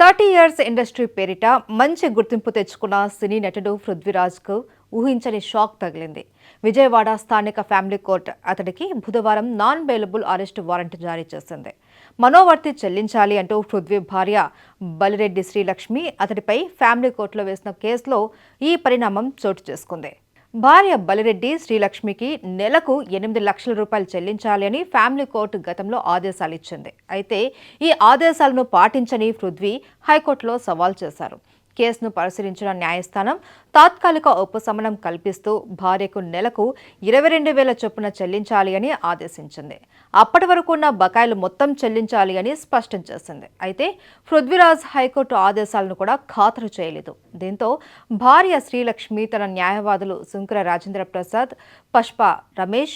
30 years industry పేరిట మంచి గుర్తింపు తెచ్చుకున్న సినీ నటుడు పృథ్వీరాజ్కు ఊహించని షాక్ తగిలింది. విజయవాడ స్థానిక ఫ్యామిలీ కోర్టు అతడికి బుధవారం నాన్ బెయిలబుల్ అరెస్ట్ వారెంట్ జారీ చేసింది. మనోవర్తి చెల్లించాలి అంటూ పృథ్వీ భార్య బలిరెడ్డి శ్రీలక్ష్మి అతడిపై ఫ్యామిలీ కోర్టులో వేసిన కేసులో ఈ పరిణామం చోటు చేసుకుంది. భార్య బలిరెడ్డి శ్రీలక్ష్మికి నెలకు 8 లక్షల రూపాయలు చెల్లించాలి అని ఫ్యామిలీ కోర్టు గతంలో ఆదేశాలు ఇచ్చింది. అయితే ఈ ఆదేశాలను పాటించని పృథ్వీ హైకోర్టులో సవాల్ చేశారు. కేసును పరిశీలించిన న్యాయస్థానం తాత్కాలిక ఉపశమనం కల్పిస్తూ భార్యకు నెలకు 22,000 చొప్పున చెల్లించాలి అని ఆదేశించింది. అప్పటి వరకు ఉన్న బకాయిలు మొత్తం చెల్లించాలి అని స్పష్టం చేసింది. అయితే పృథ్వీరాజ్ హైకోర్టు ఆదేశాలను కూడా ఖాతరు చేయలేదు. దీంతో భార్య శ్రీలక్ష్మి తన న్యాయవాదులు సుంకర రాజేంద్ర ప్రసాద్, పష్ప రమేష్,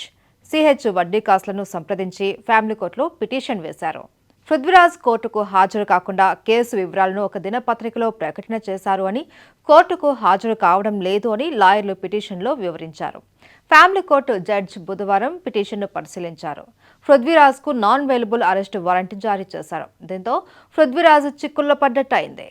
సిహెచ్ వడ్డీకాసులను సంప్రదించి ఫ్యామిలీ కోర్టులో పిటిషన్ వేశారు. పృథ్వీరాజ్ కోర్టుకు హాజరు కాకుండా కేసు వివరాలను ఒక దినపత్రికలో ప్రకటన చేశారు అని, కోర్టుకు హాజరు కావడం లేదు అని లాయర్లు పిటిషన్లో వివరించారు. ఫ్యామిలీ కోర్టు జడ్జి బుధవారం పిటిషన్ను పరిశీలించారు. పృథ్వీరాజ్కు నాన్ బెయిలబుల్ అరెస్ట్ వారెంట్ జారీ చేశారు. దీంతో పృథ్వీరాజ్ చిక్కుల్లో పడ్డట్టయింది.